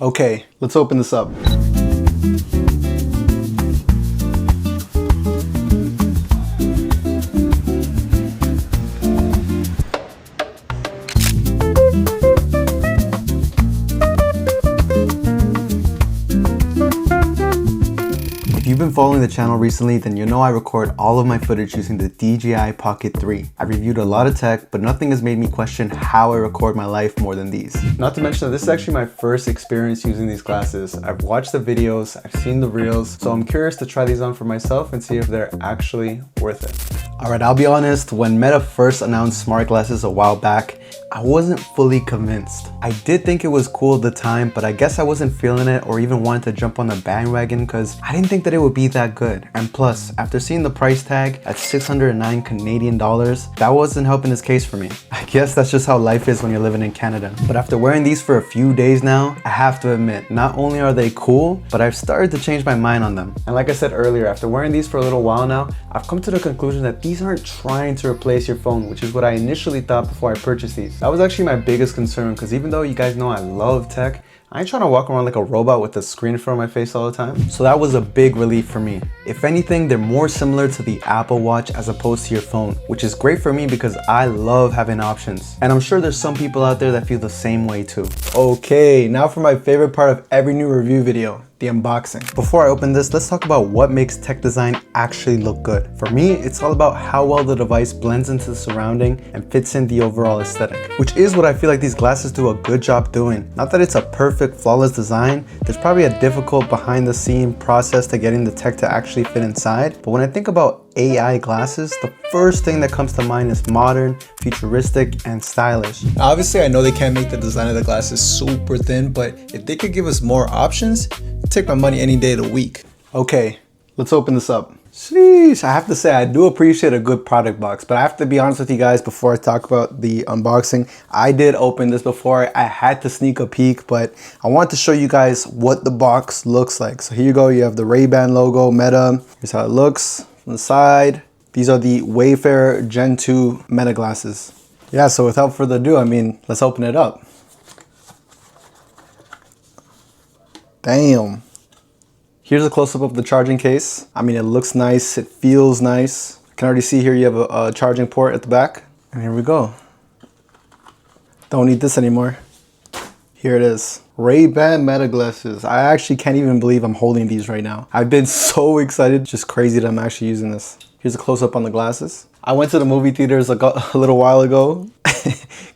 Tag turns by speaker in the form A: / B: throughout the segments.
A: Okay, let's open this up. If you've been following the channel recently, then you know I record all of my footage using the DJI Pocket 3. I've reviewed a lot of tech, but nothing has made me question how I record my life more than these. Not to mention that this is actually my first experience using these glasses. I've watched the videos, I've seen the reels, so I'm curious to try these on for myself and see if they're actually worth it. Alright, I'll be honest, when Meta first announced smart glasses a while back, I wasn't fully convinced. I did think it was cool at the time, but I guess I wasn't feeling it or even wanted to jump on the bandwagon because I didn't think that it would be that good. And plus, after seeing the price tag at 609 Canadian dollars, that wasn't helping this case for me. I guess that's just how life is when you're living in Canada. But after wearing these for a few days now, I have to admit, not only are they cool, but I've started to change my mind on them. And like I said earlier, after wearing these for a little while now, I've come to the conclusion that these aren't trying to replace your phone, which is what I initially thought before I purchased these. That was actually my biggest concern because even though you guys know I love tech, I ain't trying to walk around like a robot with a screen in front of my face all the time. So that was a big relief for me. If anything, they're more similar to the Apple Watch as opposed to your phone, which is great for me because I love having options. And I'm sure there's some people out there that feel the same way too. Okay, now for my favorite part of every new review video, the unboxing. Before I open this, let's talk about what makes tech design actually look good. For me, it's all about how well the device blends into the surrounding and fits in the overall aesthetic, which is what I feel like these glasses do a good job doing. Not that it's a perfect, flawless design, there's probably a difficult behind the scene process to getting the tech to actually fit inside. But when I think about AI glasses, the first thing that comes to mind is modern, futuristic, and stylish.
B: Obviously, I know they can't make the design of the glasses super thin, but if they could give us more options, I'd take my money any day of the week.
A: Okay, let's open this up. Sheesh, I have to say I do appreciate a good product box, but I have to be honest with you guys before I talk about the unboxing. I did open this before. I had to sneak a peek, but I want to show you guys what the box looks like. So here you go, you have the Ray-Ban logo, Meta. Here's how it looks from the side. These are the Wayfarer Gen 2 Meta glasses. Yeah, so without further ado, let's open it up. Damn. Here's a close-up of the charging case. It looks nice, it feels nice. I can already see here you have a charging port at the back. And here we go. Don't need this anymore. Here it is. Ray-Ban Meta glasses. I actually can't even believe I'm holding these right now. I've been so excited, just crazy that I'm actually using this. Here's a close-up on the glasses. I went to the movie theaters a little while ago.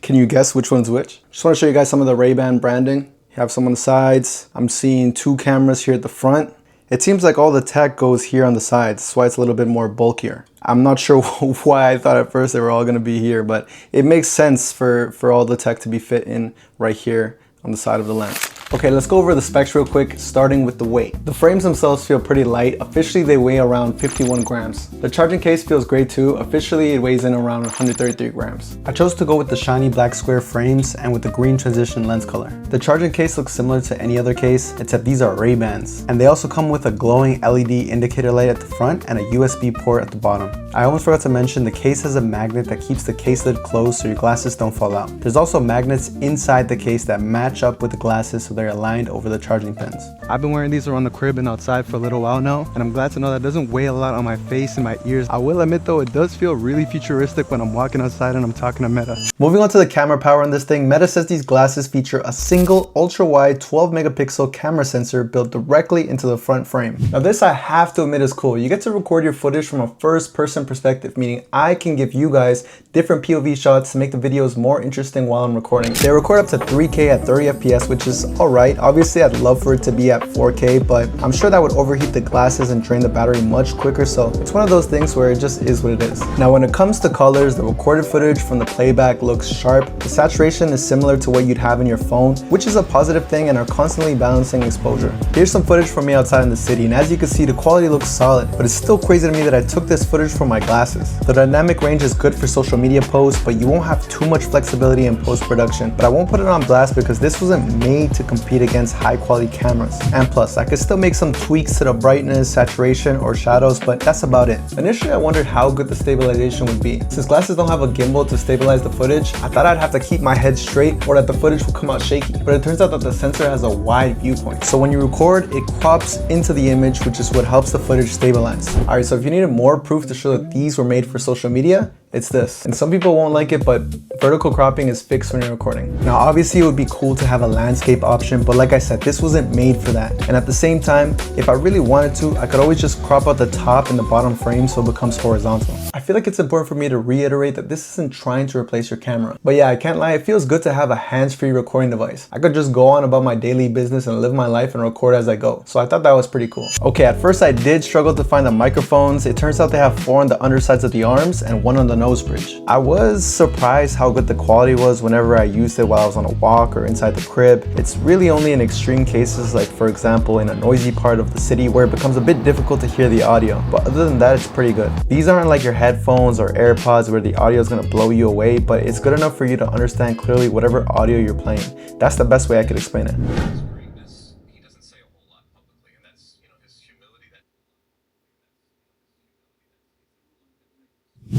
A: Can you guess which one's which? Just want to show you guys some of the Ray-Ban branding. You have some on the sides. I'm seeing two cameras here at the front. It seems like all the tech goes here on the sides. That's why it's a little bit more bulkier. I'm not sure why I thought at first they were all gonna be here, but it makes sense for all the tech to be fit in right here on the side of the lens. Okay, let's go over the specs real quick, starting with the weight. The frames themselves feel pretty light. Officially, they weigh around 51 grams. The charging case feels great too. Officially, it weighs in around 133 grams. I chose to go with the shiny black square frames and with the green transition lens color. The charging case looks similar to any other case, except these are Ray-Bans. And they also come with a glowing LED indicator light at the front and a USB port at the bottom. I almost forgot to mention the case has a magnet that keeps the case lid closed so your glasses don't fall out. There's also magnets inside the case that match up with the glasses so they're aligned over the charging pins. I've been wearing these around the crib and outside for a little while now, and I'm glad to know that it doesn't weigh a lot on my face and my ears. I will admit though, it does feel really futuristic when I'm walking outside and I'm talking to Meta. Moving on to the camera power on this thing, Meta says these glasses feature a single ultra-wide 12 megapixel camera sensor built directly into the front frame. Now this I have to admit is cool. You get to record your footage from a first-person perspective, meaning I can give you guys different POV shots to make the videos more interesting while I'm recording. They record up to 3K at 30 FPS, which is alright. Obviously, I'd love for it to be at 4K, but I'm sure that would overheat the glasses and drain the battery much quicker, so it's one of those things where it just is what it is. Now, when it comes to colors, the recorded footage from the playback looks sharp. The saturation is similar to what you'd have in your phone, which is a positive thing and are constantly balancing exposure. Here's some footage from me outside in the city, and as you can see, the quality looks solid, but it's still crazy to me that I took this footage from my glasses. The dynamic range is good for social media posts, but you won't have too much flexibility in post-production. But I won't put it on blast because this wasn't made to compete against high quality cameras. And plus, I could still make some tweaks to the brightness, saturation, or shadows, but that's about it. Initially, I wondered how good the stabilization would be. Since glasses don't have a gimbal to stabilize the footage, I thought I'd have to keep my head straight or that the footage would come out shaky. But it turns out that the sensor has a wide viewpoint. So when you record, it crops into the image, which is what helps the footage stabilize. Alright, so if you needed more proof to show that these were made for social media, it's this. And some people won't like it, but vertical cropping is fixed when you're recording. Now, obviously it would be cool to have a landscape option, but like I said, this wasn't made for that. And at the same time, if I really wanted to, I could always just crop out the top and the bottom frame so it becomes horizontal. I feel like it's important for me to reiterate that this isn't trying to replace your camera. But yeah, I can't lie, it feels good to have a hands-free recording device. I could just go on about my daily business and live my life and record as I go. So I thought that was pretty cool. Okay, at first I did struggle to find the microphones. It turns out they have 4 on the undersides of the arms and 1 on the nose bridge. I was surprised how good the quality was whenever I used it while I was on a walk or inside the crib. It's really only in extreme cases, like for example in a noisy part of the city where it becomes a bit difficult to hear the audio, but other than that it's pretty good. These aren't like your headphones or AirPods where the audio is going to blow you away, but it's good enough for you to understand clearly whatever audio you're playing. That's the best way I could explain it.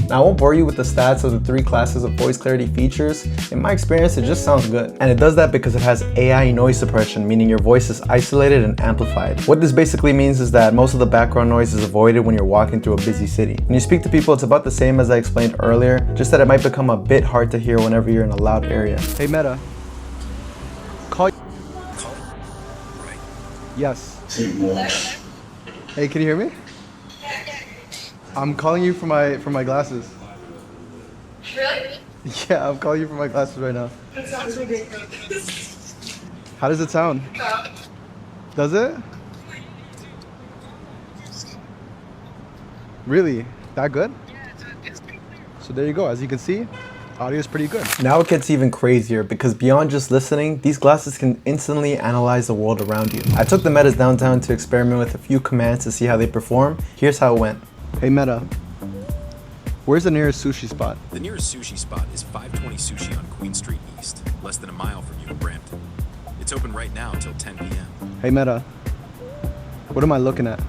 A: Now, I won't bore you with the stats of the 3 classes of voice clarity features. In my experience, it just sounds good. And it does that because it has AI noise suppression, meaning your voice is isolated and amplified. What this basically means is that most of the background noise is avoided when you're walking through a busy city. When you speak to people, it's about the same as I explained earlier, just that it might become a bit hard to hear whenever you're in a loud area. Hey Meta, call. Right. Yes. Hey, can you hear me? I'm calling you for my glasses.
C: Really?
A: Yeah, I'm calling you for my glasses right now.
C: That sounds ridiculous.
A: How does it sound? Does it? Really? That good?
C: Yeah, it's pretty clear.
A: So there you go. As you can see, audio is pretty good. Now it gets even crazier because beyond just listening, these glasses can instantly analyze the world around you. I took the Metas downtown to experiment with a few commands to see how they perform. Here's how it went. Hey Meta, where's the nearest sushi spot?
D: The nearest sushi spot is 520 Sushi on Queen Street East, less than a mile from you in Brampton. It's open right now till 10 p.m.
A: Hey Meta, what am I looking at?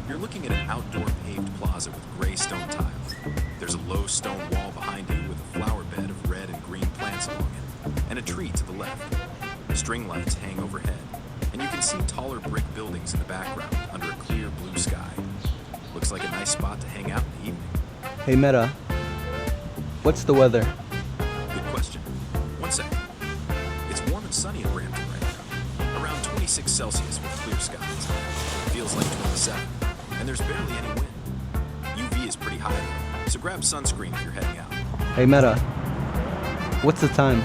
D: You're looking at an outdoor paved plaza with gray stone tiles. There's a low stone wall behind you with a flower bed of red and green plants along it, and a tree to the left. String lights hang overhead, and you can see taller brick buildings in the background under a clear blue sky. Looks like a nice spot to hang out in the evening.
A: Hey Meta, what's the weather?
D: Good question. 1 second. It's warm and sunny in Brampton right now. Around 26 Celsius with clear skies. Feels like 27. And there's barely any wind. UV is pretty high though, so grab sunscreen if you're heading out.
A: Hey Meta, what's the time?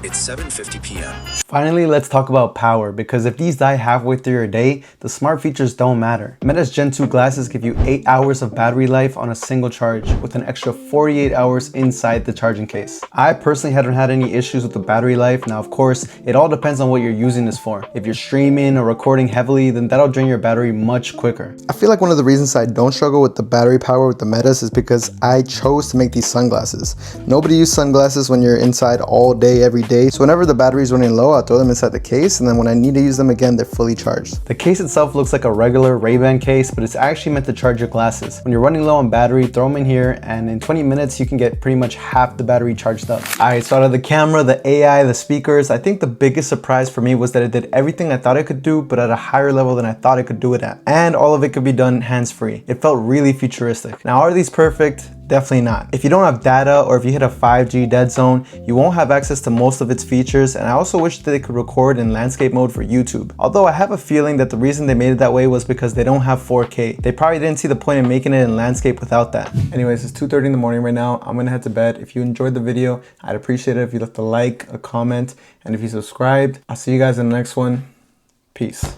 D: It's 7:50 p.m.
A: Finally, let's talk about power, because if these die halfway through your day, the smart features don't matter. Meta's Gen 2 glasses give you 8 hours of battery life on a single charge, with an extra 48 hours inside the charging case. I personally haven't had any issues with the battery life. Now, of course, it all depends on what you're using this for. If you're streaming or recording heavily, then that'll drain your battery much quicker. I feel like one of the reasons I don't struggle with the battery power with the Metas is because I chose to make these sunglasses. Nobody uses sunglasses when you're inside all day, every day. So whenever the battery's running low, I'll throw them inside the case, and then when I need to use them again, they're fully charged. The case itself looks like a regular Ray-Ban case, but it's actually meant to charge your glasses. When you're running low on battery, throw them in here, and in 20 minutes, you can get pretty much half the battery charged up. Alright, so out of the camera, the AI, the speakers, I think the biggest surprise for me was that it did everything I thought it could do, but at a higher level than I thought it could do it at. And all of it could be done hands-free. It felt really futuristic. Now, are these perfect? Definitely not. If you don't have data, or if you hit a 5G dead zone, you won't have access to most of its features, and I also wish that they could record in landscape mode for YouTube. Although I have a feeling that the reason they made it that way was because they don't have 4K. They probably didn't see the point in making it in landscape without that. Anyways, it's 2:30 in the morning right now. I'm gonna head to bed. If you enjoyed the video, I'd appreciate it if you left a like, a comment, and if you subscribed. I'll see you guys in the next one. Peace.